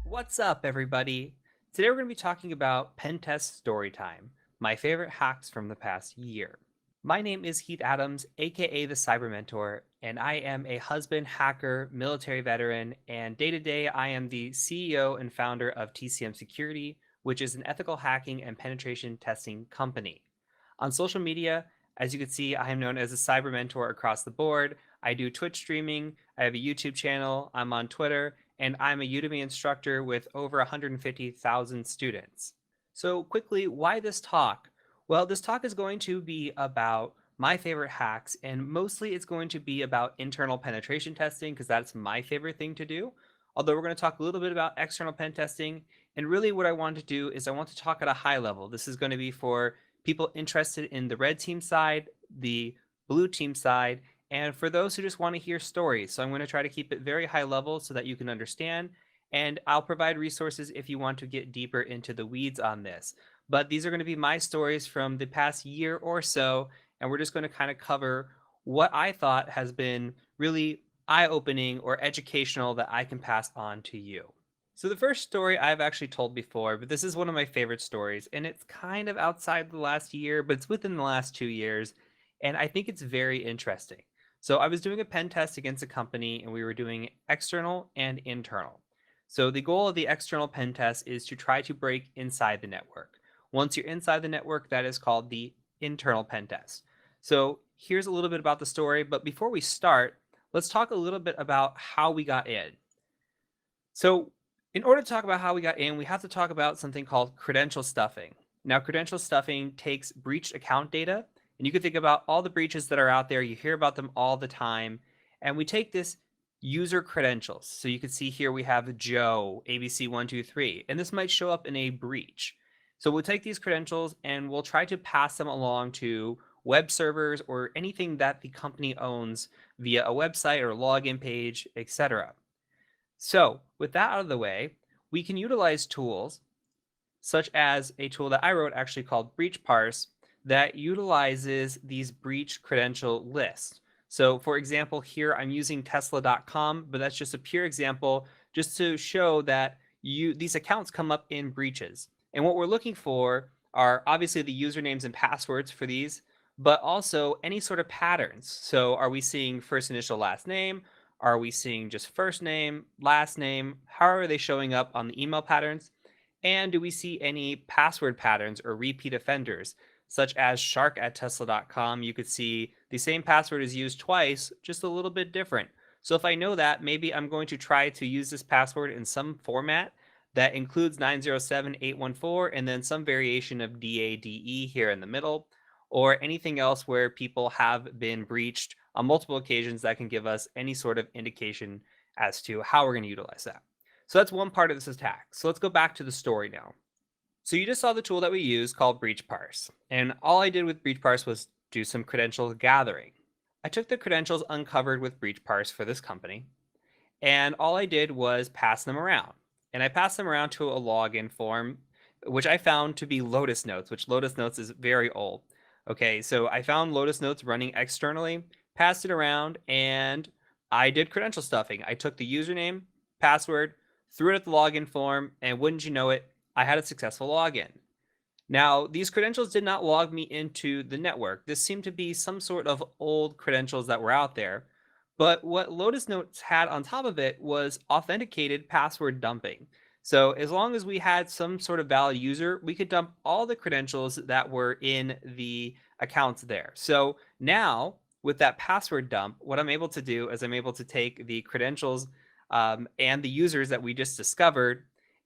What's up, everybody? Today we're going to be talking about Pentest Storytime, my favorite hacks from the past year. My name is Heath Adams, aka the Cyber Mentor, and I am a husband, hacker, military veteran, and day to day I am the CEO and founder of TCM Security, which is an ethical hacking and penetration testing company. On social media, as you can see, I am known as a Cyber Mentor across the board. I do Twitch streaming, I have a YouTube channel, I'm on Twitter, and I'm a Udemy instructor with over 150,000 students. So quickly, why this talk? Well, this talk is going to be about my favorite hacks, and mostly it's going to be about internal penetration testing because that's my favorite thing to do. Although we're going to talk a little bit about external pen testing, and really what I want to do is I want to talk at a high level. This is going to be for people interested in the red team side, the blue team side, and for those who just want to hear stories. So I'm going to try to keep it very high level so that you can understand. And I'll provide resources if you want to get deeper into the weeds on this. But these are going to be my stories from the past year or so. And we're just going to kind of cover what I thought has been really eye-opening or educational that I can pass on to you. So the first story I've actually told before, but this is one of my favorite stories. And it's kind of outside the last year, but it's within the last 2 years. And I think it's very interesting. So I was doing a pen test against a company and we were doing external and internal. So the goal of the external pen test is to try to break inside the network. Once you're inside the network, that is called the internal pen test. So here's a little bit about the story, but before we start, let's talk a little bit about how we got in. So in order to talk about how we got in, we have to talk about something called credential stuffing. Now, credential stuffing takes breached account data. And you can think about all the breaches that are out there. You hear about them all the time. And we take this user credentials. So you can see here we have Joe, ABC123, and this might show up in a breach. So we'll take these credentials and we'll try to pass them along to web servers or anything that the company owns via a website or login page, etc. So with that out of the way, we can utilize tools such as a tool that I wrote actually called Breach Parse that utilizes these breach credential lists. So for example, here I'm using tesla.com, but that's just a pure example just to show that these accounts come up in breaches. And what we're looking for are obviously the usernames and passwords for these, but also any sort of patterns. So are we seeing first initial last name? Are we seeing just first name, last name? How are they showing up on the email patterns? And do we see any password patterns or repeat offenders? Such as shark@tesla.com, you could see the same password is used twice, just a little bit different. So if I know that, maybe I'm going to try to use this password in some format that includes 907814 and then some variation of DADE here in the middle, or anything else where people have been breached on multiple occasions that can give us any sort of indication as to how we're going to utilize that. So that's one part of this attack. So let's go back to the story now. So you just saw the tool that we use called Breach Parse. And all I did with Breach Parse was do some credential gathering. I took the credentials uncovered with Breach Parse for this company, and all I did was pass them around. And I passed them around to a login form, which I found to be Lotus Notes, which Lotus Notes is very old. Okay, so I found Lotus Notes running externally, passed it around, and I did credential stuffing. I took the username, password, threw it at the login form, and wouldn't you know it, I had a successful login. Now, these credentials did not log me into the network. This seemed to be some sort of old credentials that were out there. But what Lotus Notes had on top of it was authenticated password dumping. So as long as we had some sort of valid user, we could dump all the credentials that were in the accounts there. So now, with that password dump, what I'm able to do is I'm able to take the credentials and the users that we just discovered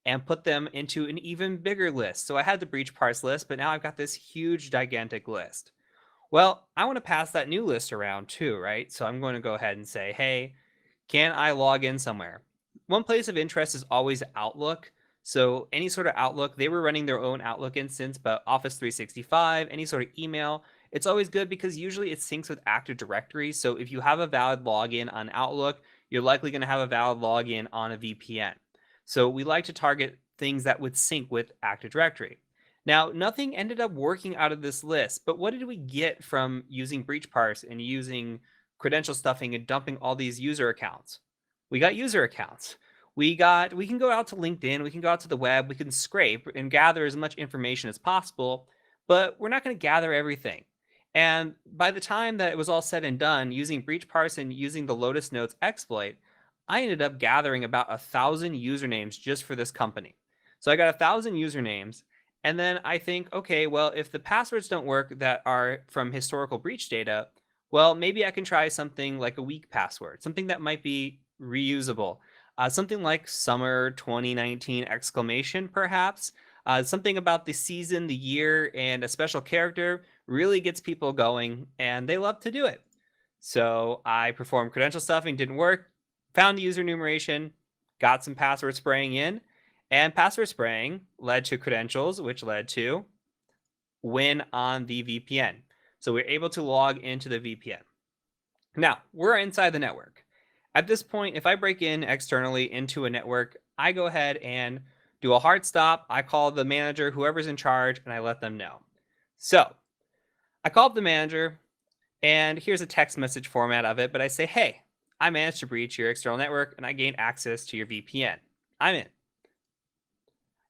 and put them into an even bigger list. So I had the breach parse list, but now I've got this huge, gigantic list. Well, I want to pass that new list around too, right? So I'm going to go ahead and say, hey, can I log in somewhere? One place of interest is always Outlook. So any sort of Outlook, they were running their own Outlook instance, but Office 365, any sort of email, it's always good because usually it syncs with Active Directory. So if you have a valid login on Outlook, you're likely going to have a valid login on a VPN. So we like to target things that would sync with Active Directory. Now, nothing ended up working out of this list, but what did we get from using Breach Parse and using credential stuffing and dumping all these user accounts. We got user accounts. We can go out to LinkedIn, we can go out to the web, we can scrape and gather as much information as possible, but we're not going to gather everything. And by the time that it was all said and done, using breach parse and using the Lotus Notes exploit, I ended up gathering about 1,000 usernames just for this company. So I got 1,000 usernames, and then I think, okay, well, if the passwords don't work that are from historical breach data, well, maybe I can try something like a weak password, something that might be reusable. Something like summer 2019 exclamation, perhaps. Something about the season, the year, and a special character really gets people going, and they love to do it. So I performed credential stuffing, didn't work, found the user enumeration, got some password spraying in, and password spraying led to credentials, which led to win on the VPN. So we're able to log into the VPN. Now, we're inside the network. At this point, if I break in externally into a network, I go ahead and do a hard stop. I call the manager, whoever's in charge, and I let them know. So I call up the manager, and here's a text message format of it, but I say, hey, I managed to breach your external network, and I gained access to your VPN. I'm in.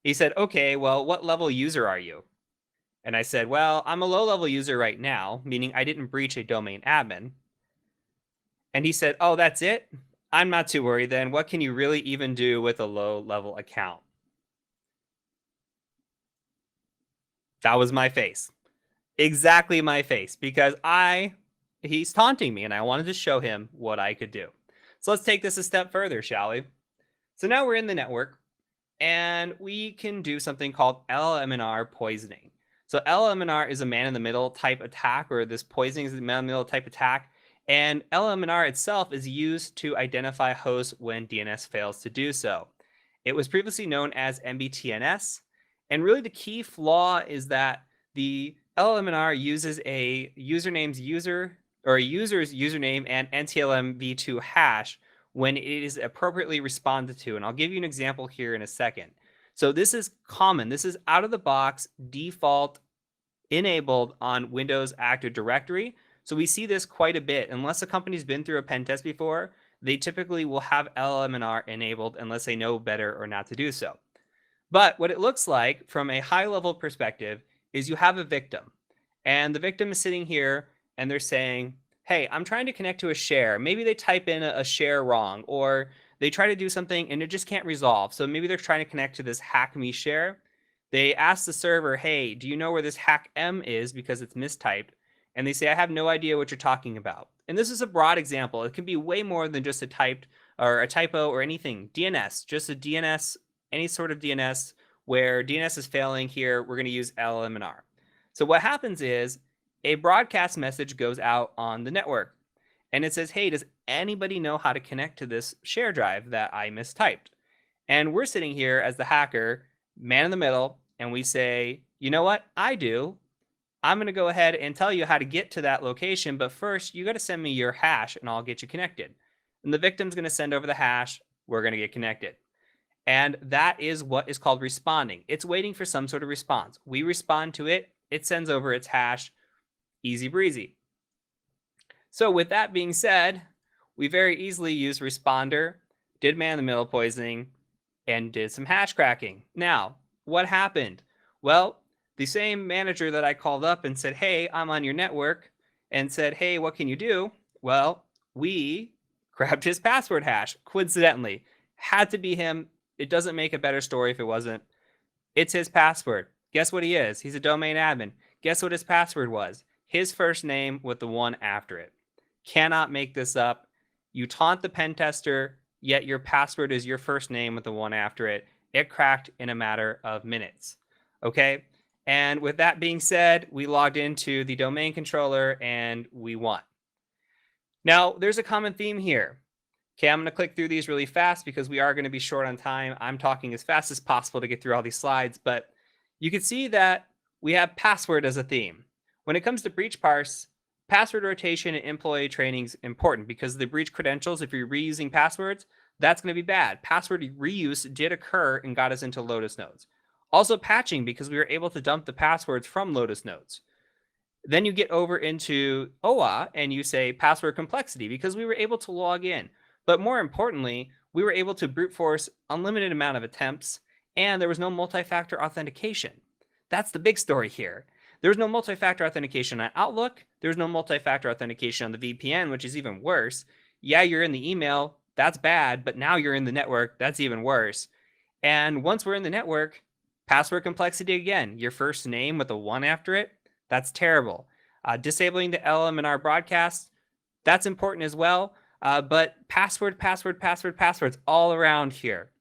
He said, okay, well, what level user are you? And I said, well, I'm a low-level user right now, meaning I didn't breach a domain admin. And he said, oh, that's it? I'm not too worried then. What can you really even do with a low-level account? That was my face. Exactly my face, because he's taunting me, and I wanted to show him what I could do. So let's take this a step further, shall we? So now we're in the network, and we can do something called LLMNR poisoning. So LLMNR is a man-in-the-middle type attack, or this poisoning is a man-in-the-middle type attack. And LLMNR itself is used to identify hosts when DNS fails to do so. It was previously known as MBTNS. And really the key flaw is that the LLMNR uses a username's user or a user's username and NTLM v2 hash when it is appropriately responded to. And I'll give you an example here in a second. So this is common. This is out of the box default enabled on Windows Active Directory. So we see this quite a bit. Unless a company's been through a pen test before, they typically will have LLMNR enabled unless they know better or not to do so. But what it looks like from a high level perspective is you have a victim, and the victim is sitting here and they're saying, hey, I'm trying to connect to a share. Maybe they type in a share wrong, or they try to do something and it just can't resolve. So maybe they're trying to connect to this hack me share. They ask the server, hey, do you know where this hack M is because it's mistyped? And they say, I have no idea what you're talking about. And this is a broad example. It can be way more than just a typed or a typo or anything. DNS, just a DNS, any sort of DNS where DNS is failing here, we're going to use LLMNR. So what happens is a broadcast message goes out on the network and it says, hey, does anybody know how to connect to this share drive that I mistyped? And we're sitting here as the hacker, man in the middle, and we say, you know what? I do. I'm going to go ahead and tell you how to get to that location, but first you got to send me your hash and I'll get you connected. And the victim's going to send over the hash. We're going to get connected. And that is what is called responding. It's waiting for some sort of response. We respond to it. It sends over its hash. Easy breezy. So with that being said, we very easily used responder, did man-in-the-middle poisoning, and did some hash cracking. Now, what happened? Well, the same manager that I called up and said, hey, I'm on your network, and said, hey, what can you do? Well, we grabbed his password hash, coincidentally. Had to be him. It doesn't make a better story if it wasn't. It's his password. Guess what he is? He's a domain admin. Guess what his password was? His first name with the one after it. Cannot make this up. You taunt the pen tester, yet your password is your first name with the one after it. It cracked in a matter of minutes. Okay? And with that being said, we logged into the domain controller and we won. Now, there's a common theme here. Okay, I'm going to click through these really fast because we are going to be short on time. I'm talking as fast as possible to get through all these slides, but you can see that we have password as a theme. When it comes to breach parse, password rotation and employee training is important because the breach credentials, if you're reusing passwords, that's going to be bad. Password reuse did occur and got us into Lotus Notes. Also patching because we were able to dump the passwords from Lotus Notes. Then you get over into OAuth and you say password complexity because we were able to log in. But more importantly, we were able to brute force unlimited amount of attempts and there was no multi-factor authentication. That's the big story here. There's no multi-factor authentication on Outlook. There's no multi-factor authentication on the VPN, which is even worse. Yeah, you're in the email. That's bad. But now you're in the network. That's even worse. And once we're in the network, password complexity again, your first name with a 1 after it, that's terrible. Disabling the LM&R broadcast, that's important as well. But passwords all around here.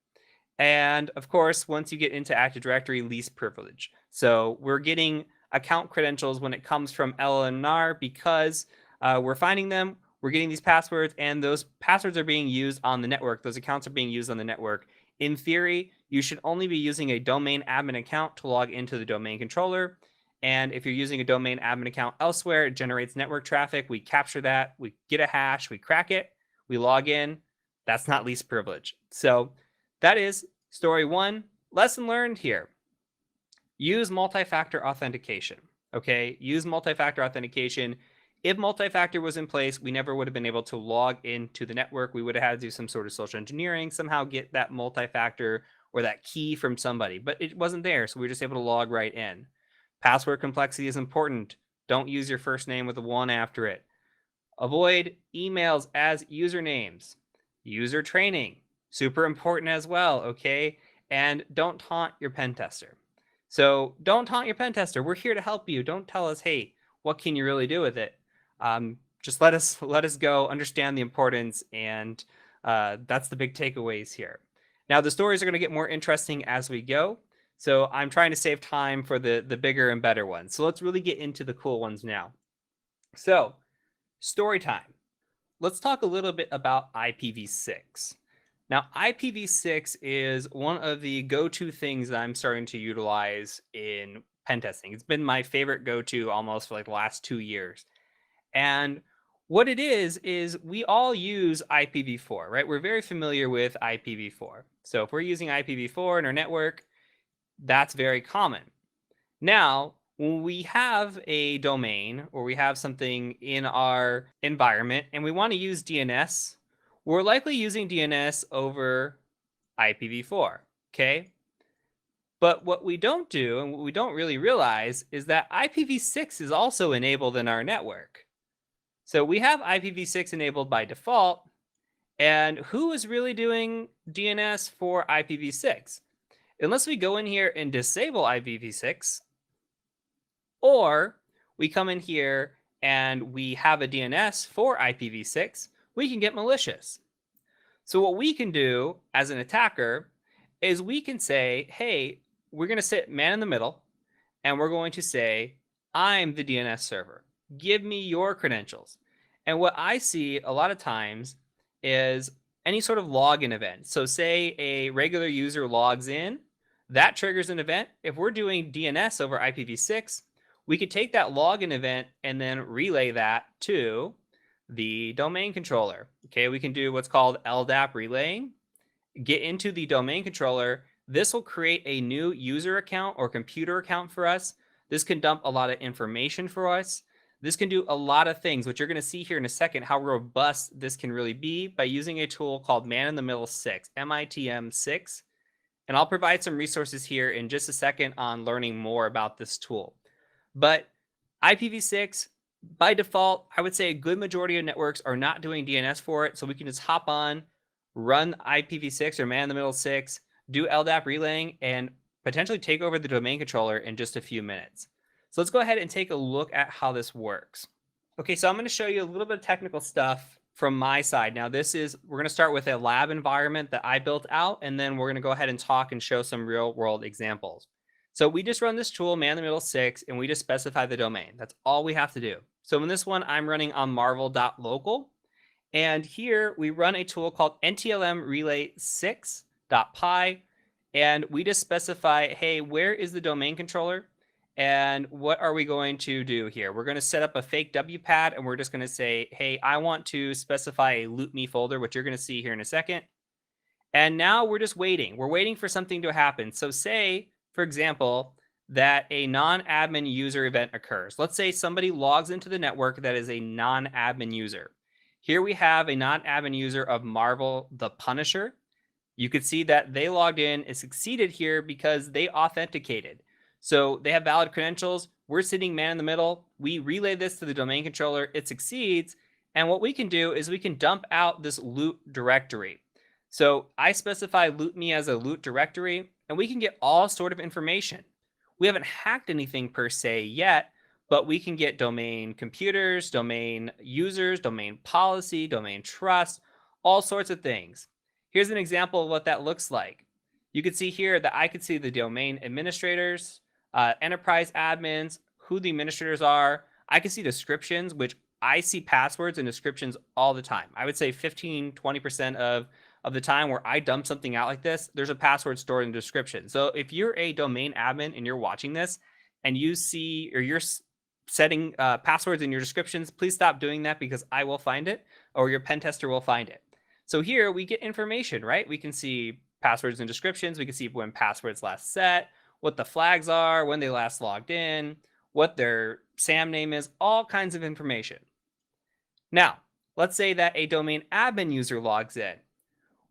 And of course, once you get into Active Directory, least privilege. So we're getting account credentials when it comes from LM&R because we're finding them, we're getting these passwords, and those passwords are being used on the network. Those accounts are being used on the network. In theory, you should only be using a domain admin account to log into the domain controller. And if you're using a domain admin account elsewhere, it generates network traffic. We capture that, we get a hash, we crack it, we log in. That's not least privilege. So that is story 1. Lesson learned here. Use multi-factor authentication. Okay, use multi-factor authentication. If multi-factor was in place, we never would have been able to log into the network. We would have had to do some sort of social engineering, somehow get that multi-factor or that key from somebody, but it wasn't there, so we were just able to log right in. Password complexity is important. Don't use your first name with a 1 after it. Avoid emails as usernames. User training, super important as well, okay? And don't taunt your pen tester. So don't taunt your pen tester. We're here to help you. Don't tell us, hey, what can you really do with it? Just let us go, understand the importance, and that's the big takeaways here. Now, the stories are going to get more interesting as we go, so I'm trying to save time for the bigger and better ones. So let's really get into the cool ones now. So, story time. Let's talk a little bit about IPv6. Now, IPv6 is one of the go-to things that I'm starting to utilize in pen testing. It's been my favorite go-to almost for like the last 2 years. And what it is we all use IPv4, right? We're very familiar with IPv4. So if we're using IPv4 in our network, that's very common. Now, when we have a domain or we have something in our environment and we want to use DNS, we're likely using DNS over IPv4, okay? But what we don't do and what we don't really realize is that IPv6 is also enabled in our network. So we have IPv6 enabled by default, and who is really doing DNS for IPv6? Unless we go in here and disable IPv6, or we come in here and we have a DNS for IPv6, we can get malicious. So what we can do as an attacker is we can say, hey, we're going to sit man in the middle, and we're going to say, I'm the DNS server. Give me your credentials. And what I see a lot of times is any sort of login event. So say a regular user logs in, that triggers an event. If we're doing DNS over IPv6, we could take that login event and then relay that to the domain controller. Okay, we can do what's called LDAP relaying. Get into the domain controller. This will create a new user account or computer account for us. This can dump a lot of information for us. This can do a lot of things, which you're going to see here in a second how robust this can really be by using a tool called Man in the Middle 6, MITM 6. And I'll provide some resources here in just a second on learning more about this tool. But IPv6, by default, I would say a good majority of networks are not doing DNS for it. So we can just hop on, run IPv6 or Man in the Middle 6, do LDAP relaying, and potentially take over the domain controller in just a few minutes. So let's go ahead and take a look at how this works. Okay, so I'm going to show you a little bit of technical stuff from my side. Now we're going to start with a lab environment that I built out, and then we're going to go ahead and talk and show some real world examples. So we just run this tool, Man in the Middle 6, and we just specify the domain. That's all we have to do. So in this one, I'm running on marvel.local. And here we run a tool called NTLM relay 6.py. And we just specify, hey, where is the domain controller? And what are we going to do here? We're going to set up a fake WPAD, and we're just going to say, hey, I want to specify a loop me folder, which you're going to see here in a second. And now we're just waiting. We're waiting for something to happen. So say, for example, that a non-admin user event occurs. Let's say somebody logs into the network that is a non-admin user. Here we have a non-admin user of Marvel the Punisher. You could see that they logged in and succeeded here because they authenticated. So they have valid credentials. We're sitting man in the middle. We relay this to the domain controller. It succeeds. And what we can do is we can dump out this loot directory. So I specify loot me as a loot directory, and we can get all sort of information. We haven't hacked anything per se yet, but we can get domain computers, domain users, domain policy, domain trust, all sorts of things. Here's an example of what that looks like. You can see here that I could see the domain administrators, enterprise admins, who the administrators are. I can see descriptions, which I see passwords and descriptions all the time. I would say 15, 20% of the time where I dump something out like this, there's a password stored in the description. So if you're a domain admin and you're watching this and you see, or you're setting passwords in your descriptions, please stop doing that because I will find it or your pen tester will find it. So here we get information, right? We can see passwords and descriptions. We can see when passwords last set, what the flags are, when they last logged in, what their SAM name is, all kinds of information. Now, let's say that a domain admin user logs in.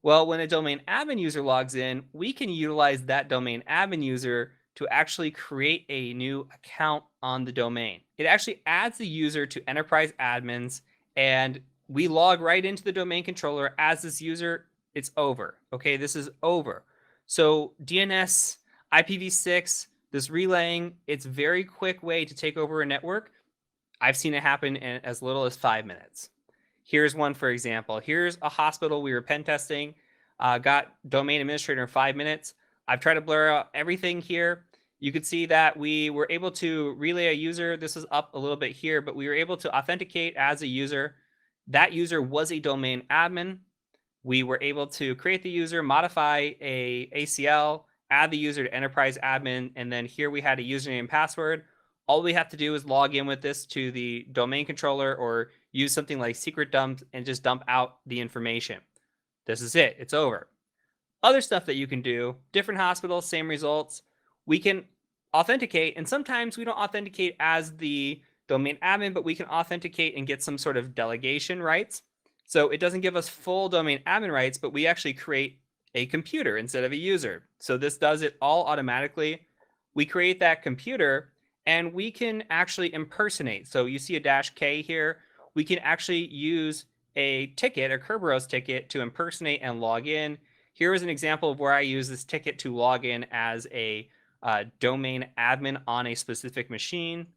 Well, when a domain admin user logs in, we can utilize that domain admin user to actually create a new account on the domain. It actually adds the user to enterprise admins, and we log right into the domain controller as this user. It's over. Okay, this is over. So DNS, IPv6, this relaying, it's a very quick way to take over a network. I've seen it happen in as little as 5 minutes. Here's one, for example. Here's a hospital we were pen testing, got domain administrator in 5 minutes. I've tried to blur out everything here. You could see that we were able to relay a user. This is up a little bit here, but we were able to authenticate as a user. That user was a domain admin. We were able to create the user, modify a ACL, add the user to enterprise admin, and then here we had a username and password. All we have to do is log in with this to the domain controller or use something like secret dump and just dump out the information. This is it. It's over. Other stuff that you can do, different hospitals, same results. We can authenticate, and sometimes we don't authenticate as the domain admin, but we can authenticate and get some sort of delegation rights. So it doesn't give us full domain admin rights, but we actually create a computer instead of a user. So this does it all automatically. We create that computer and we can actually impersonate. So you see a -K here. We can actually use a ticket, a Kerberos ticket, to impersonate and log in. Here is an example of where I use this ticket to log in as a domain admin on a specific machine.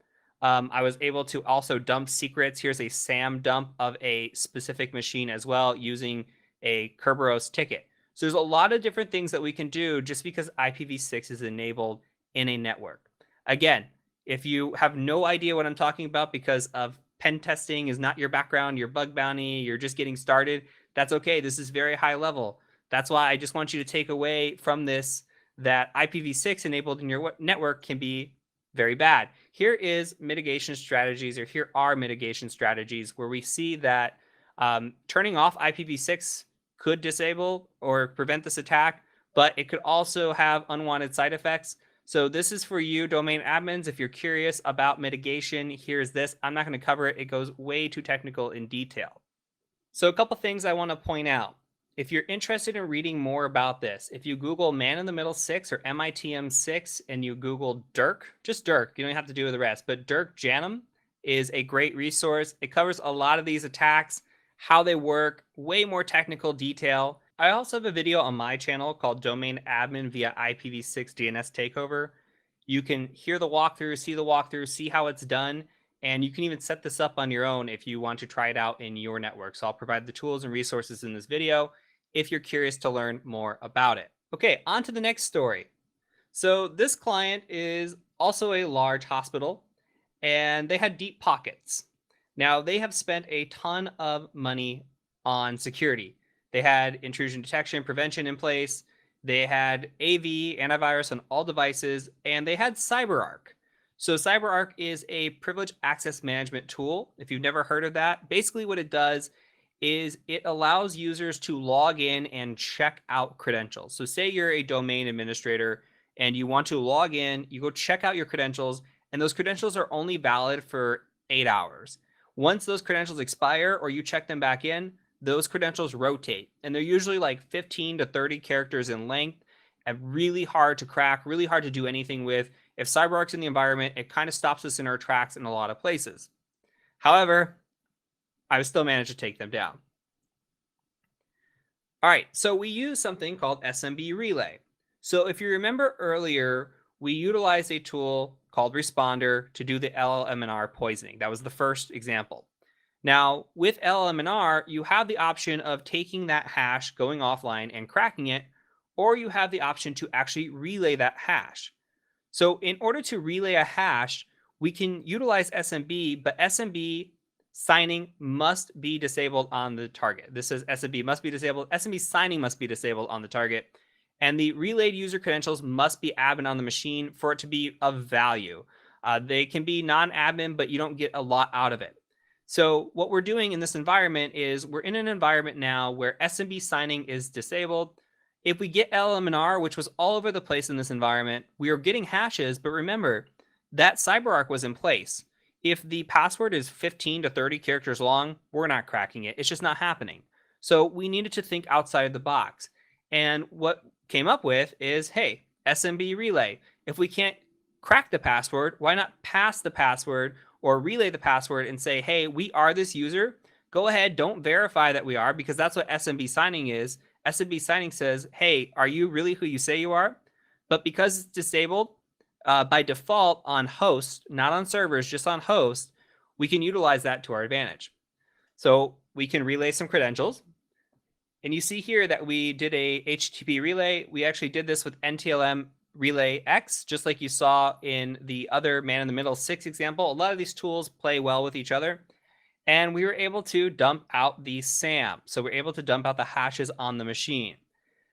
I was able to also dump secrets. Here's a SAM dump of a specific machine as well using a Kerberos ticket. So there's a lot of different things that we can do just because IPv6 is enabled in a network. Again, if you have no idea what I'm talking about because of pen testing is not your background, your bug bounty, you're just getting started, that's okay. This is very high level. That's why I just want you to take away from this that IPv6 enabled in your network can be very bad. Here is mitigation strategies, or here are mitigation strategies where we see that turning off IPv6 could disable or prevent this attack, but it could also have unwanted side effects. So this is for you domain admins. If you're curious about mitigation, here's this. I'm not going to cover it. It goes way too technical in detail. So a couple things I want to point out. If you're interested in reading more about this, if you Google Man in the Middle 6 or MITM6 and you Google Dirk, just Dirk, you don't have to do the rest, but Dirk Janum is a great resource. It covers a lot of these attacks, how they work, way more technical detail. I also have a video on my channel called Domain Admin via IPv6 DNS Takeover. You can hear the walkthrough, see how it's done, and you can even set this up on your own if you want to try it out in your network. So I'll provide the tools and resources in this video if you're curious to learn more about it. Okay, on to the next story. So this client is also a large hospital, and they had deep pockets. Now, they have spent a ton of money on security. They had intrusion detection prevention in place. They had AV, antivirus on all devices, and they had CyberArk. So CyberArk is a privileged access management tool. If you've never heard of that, basically what it does is it allows users to log in and check out credentials. So say you're a domain administrator and you want to log in, you go check out your credentials, and those credentials are only valid for 8 hours. Once those credentials expire or you check them back in, those credentials rotate, and they're usually like 15 to 30 characters in length and really hard to crack, really hard to do anything with. If CyberArk's in the environment, it kind of stops us in our tracks in a lot of places. However, I still managed to take them down. All right, so we use something called SMB Relay. So if you remember earlier, we utilized a tool called Responder to do the LLMNR poisoning. That was the first example. Now, with LLMNR, you have the option of taking that hash, going offline and cracking it, or you have the option to actually relay that hash. So in order to relay a hash, we can utilize SMB, but SMB signing must be disabled on the target. This says SMB must be disabled. SMB signing must be disabled on the target. And the relayed user credentials must be admin on the machine for it to be of value. They can be non-admin, but you don't get a lot out of it. So what we're doing in this environment is we're in an environment now where SMB signing is disabled. If we get LLMNR, which was all over the place in this environment, we are getting hashes, but remember, that CyberArk was in place. If the password is 15 to 30 characters long, we're not cracking it. It's just not happening. So we needed to think outside the box. And what came up with is, hey, SMB relay. If we can't crack the password, why not pass the password or relay the password and say, hey, we are this user. Go ahead, don't verify that we are, because that's what SMB signing is. SMB signing says, hey, are you really who you say you are? But because it's disabled by default on host, not on servers, just on host, we can utilize that to our advantage. So we can relay some credentials. And you see here that we did a HTTP relay. We actually did this with NTLM relay X, just like you saw in the other man-in-the-middle 6 example. A lot of these tools play well with each other. And we were able to dump out the SAM. So we're able to dump out the hashes on the machine.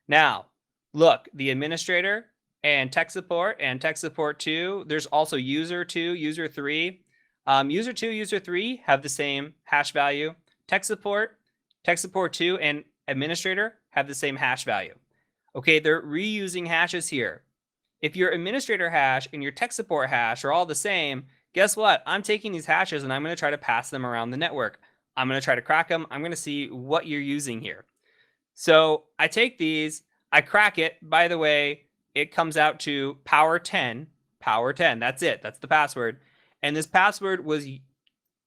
Now, look, the administrator and tech support 2, there's also user 2, user 3. User 2, user 3 have the same hash value. Tech support 2, and administrator have the same hash value. Okay, they're reusing hashes here. If your administrator hash and your tech support hash are all the same, guess what? I'm taking these hashes and I'm going to try to pass them around the network. I'm going to try to crack them. I'm going to see what you're using here. So I take these, I crack it. By the way, it comes out to power 10. That's it. That's the password. And this password was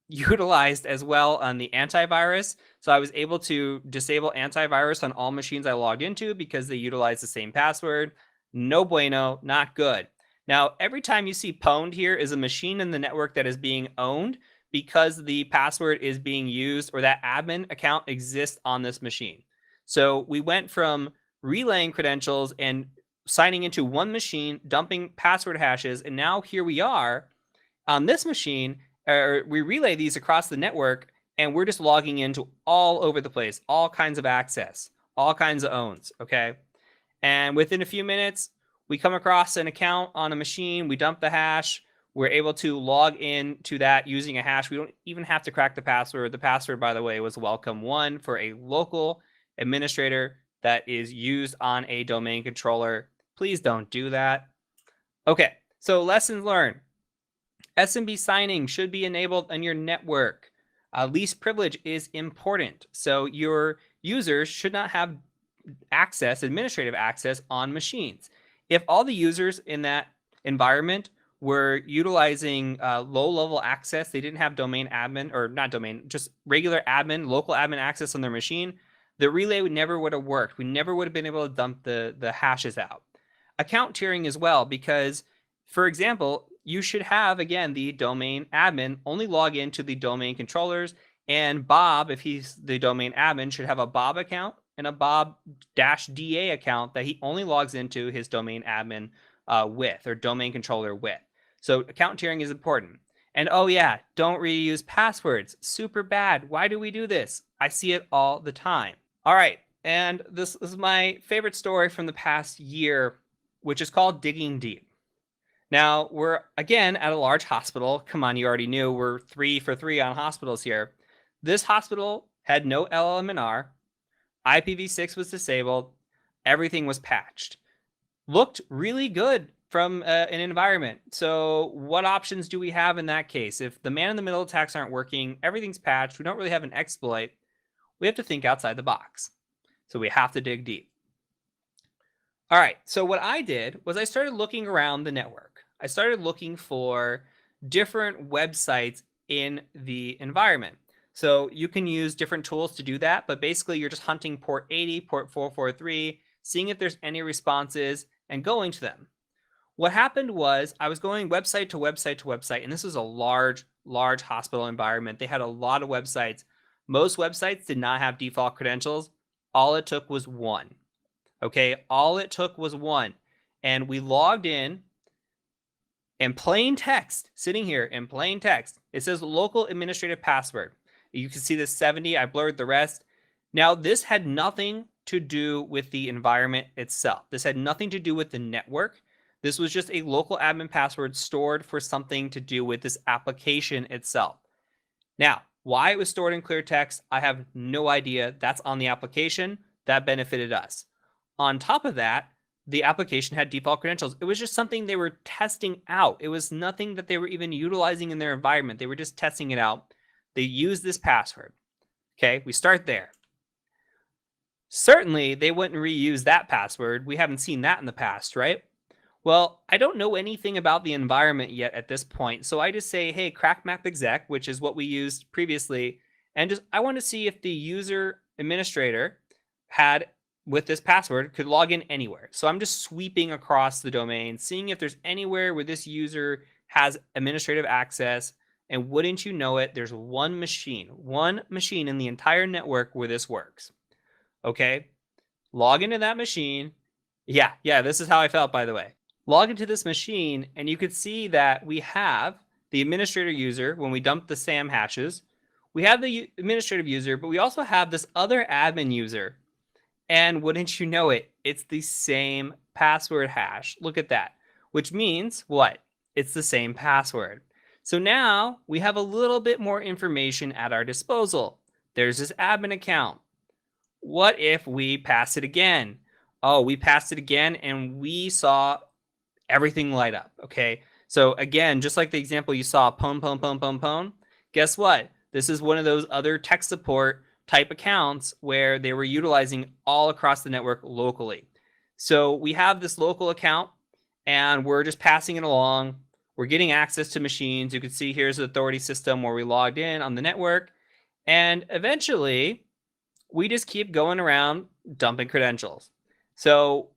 utilized as well on the antivirus. So I was able to disable antivirus on all machines I logged into because they utilize the same password. No bueno, not good. Now, every time you see pwned here is a machine in the network that is being owned because the password is being used or that admin account exists on this machine. So we went from relaying credentials and signing into one machine, dumping password hashes, and now here we are on this machine. We relay these across the network, and we're just logging into all over the place, all kinds of access, all kinds of owns, okay? And within a few minutes, we come across an account on a machine, we dump the hash, we're able to log in to that using a hash. We don't even have to crack the password. The password, by the way, was welcome1 for a local administrator that is used on a domain controller. Please don't do that. Okay, so lessons learned. SMB signing should be enabled on your network. Least privilege is important. So your users should not have access, administrative access on machines. If all the users in that environment were utilizing low-level access, they didn't have domain admin, or not domain, just regular admin, local admin access on their machine, the relay never would have worked. We never would have been able to dump the hashes out. Account tiering as well, because, for example, you should have, again, the domain admin only log into the domain controllers, and Bob, if he's the domain admin, should have a Bob account and a Bob-DA account that he only logs into his domain admin with, or domain controller with. So account tiering is important. And oh yeah, don't reuse passwords. Super bad. Why do we do this? I see it all the time. All right, and this is my favorite story from the past year, which is called Digging Deep. Now, we're, again, at a large hospital. Come on, you already knew we're 3 for 3 on hospitals here. This hospital had no LLMNR. IPv6 was disabled. Everything was patched. looked really good from an environment. So what options do we have in that case? If the man-in-the-middle attacks aren't working, everything's patched, we don't really have an exploit, we have to think outside the box. So we have to dig deep. All right, so what I did was I started looking around the network. I started looking for different websites in the environment. So you can use different tools to do that, but basically you're just hunting port 80, port 443, seeing if there's any responses and going to them. What happened was I was going website to website to website, and this was a large hospital environment. They had a lot of websites. Most websites did not have default credentials. All it took was one. Okay, all it took was one. And we logged in plain text, sitting here in plain text, it says local administrative password. You can see this 70, I blurred the rest. Now, this had nothing to do with the environment itself. This had nothing to do with the network. This was just a local admin password stored for something to do with this application itself. Now, why it was stored in clear text, I have no idea. That's on the application. That benefited us. On top of that, the application had default credentials. It was just something they were testing out. It was nothing that they were even utilizing in their environment. They were just testing it out. They used this password. Okay, we start there. Certainly, they wouldn't reuse that password. We haven't seen that in the past, right? Well, I don't know anything about the environment yet at this point. So I just say, hey, crack map exec, which is what we used previously. And just I want to see if the user administrator had with this password could log in anywhere. So I'm just sweeping across the domain, seeing if there's anywhere where this user has administrative access. And wouldn't you know it, there's one machine in the entire network where this works. Okay, log into that machine. Yeah, this is how I felt, by the way. Log into this machine, and you could see that we have the administrator user when we dump the SAM hashes. We have the administrative user, but we also have this other admin user. And wouldn't you know it, it's the same password hash. Look at that, which means what? It's the same password. So now we have a little bit more information at our disposal. There's this admin account. What if we pass it again? Oh, we passed it again and we saw everything light up, okay? So again, just like the example you saw, pwn, guess what? This is one of those other tech support type accounts where they were utilizing all across the network locally. So we have this local account and we're just passing it along. We're getting access to machines. You can see here's the authority system where we logged in on the network. And eventually we just keep going around dumping credentials. So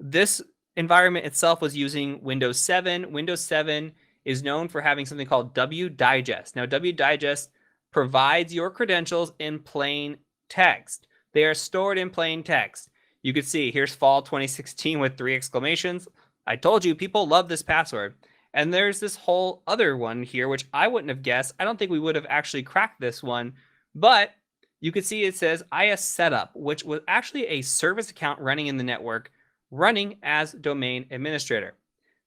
this environment itself was using Windows 7. Windows 7 is known for having something called wdigest. Now, wdigest provides your credentials in plain text. They are stored in plain text. You could see here's fall 2016 with 3 exclamations. I told you people love this password. And there's this whole other one here, which I wouldn't have guessed. I don't think we would have actually cracked this one, but you could see it says IS setup, which was actually a service account running in the network, running as domain administrator.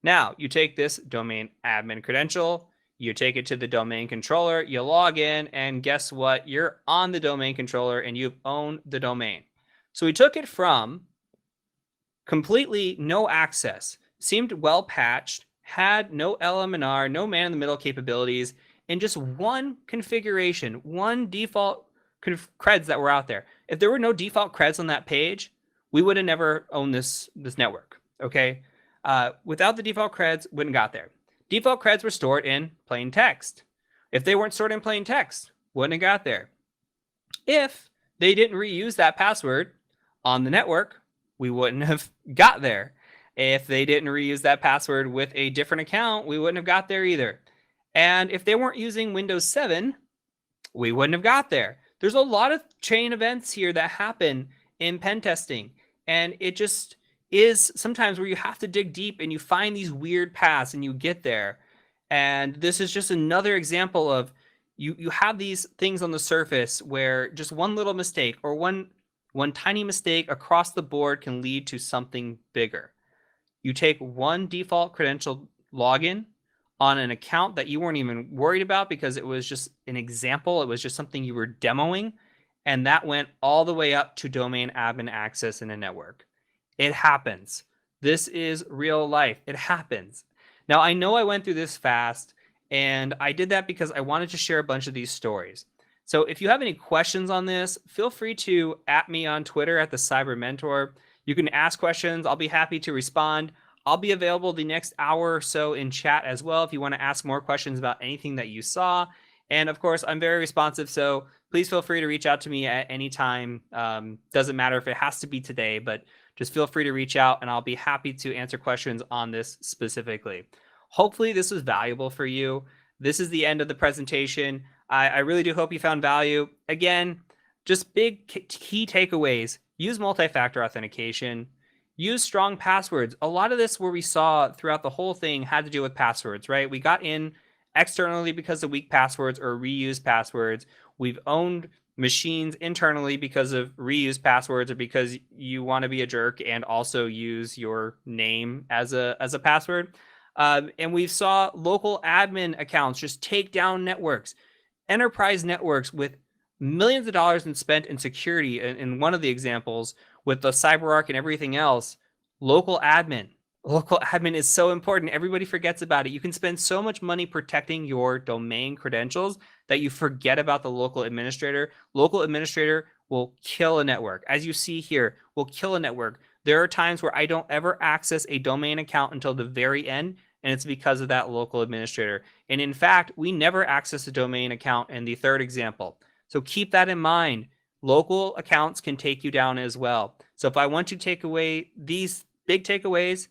Now, you take this domain admin credential, you take it to the domain controller, you log in, and guess what? You're on the domain controller and you've owned the domain. So we took it from completely no access, seemed well patched, had no LM&R, no man-in-the-middle capabilities, and just one configuration, one default creds that were out there. If there were no default creds on that page, we would have never owned this network, okay? Without the default creds, wouldn't got there. Default creds were stored in plain text. If they weren't stored in plain text, wouldn't have got there. If they didn't reuse that password on the network, we wouldn't have got there. If they didn't reuse that password with a different account, we wouldn't have got there either. And if they weren't using Windows 7, we wouldn't have got there. There's a lot of chain events here that happen in pen testing, and it just is sometimes where you have to dig deep and you find these weird paths and you get there. And this is just another example of you have these things on the surface where just one little mistake or one tiny mistake across the board can lead to something bigger. You take one default credential login on an account that you weren't even worried about because it was just an example. It was just something you were demoing. And that went all the way up to domain admin access in a network. It happens. This is real life. It happens. Now, I know I went through this fast, and I did that because I wanted to share a bunch of these stories. So if you have any questions on this, feel free to @ me on Twitter at the Cyber Mentor. You can ask questions. I'll be happy to respond. I'll be available the next hour or so in chat as well if you want to ask more questions about anything that you saw. And of course, I'm very responsive, so please feel free to reach out to me at any time. Doesn't matter if it has to be today, but just feel free to reach out and I'll be happy to answer questions on this specifically. Hopefully, this was valuable for you. This is the end of the presentation. I really do hope you found value. Again, just big key takeaways. Use multi-factor authentication. Use strong passwords. A lot of this where we saw throughout the whole thing had to do with passwords, right? We got in externally because of weak passwords or reused passwords. We've owned machines internally because of reused passwords or because you want to be a jerk and also use your name as a password. And we saw local admin accounts just take down networks, enterprise networks with millions of dollars spent in security. In one of the examples with the CyberArk and everything else, local admin is so important. Everybody forgets about it. You can spend so much money protecting your domain credentials that you forget about the local administrator. Local administrator will kill a network. As you see here, will kill a network. There are times where I don't ever access a domain account until the very end, and it's because of that local administrator. And in fact, we never access a domain account in the third example. So keep that in mind. Local accounts can take you down as well. So if I want to take away these big takeaways,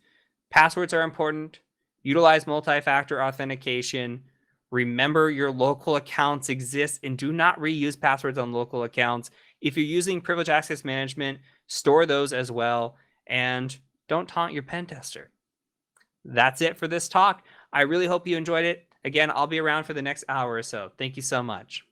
passwords are important. Utilize multi-factor authentication. Remember your local accounts exist and do not reuse passwords on local accounts. If you're using privileged access management, store those as well. And don't taunt your pen tester. That's it for this talk. I really hope you enjoyed it. Again, I'll be around for the next hour or so. Thank you so much.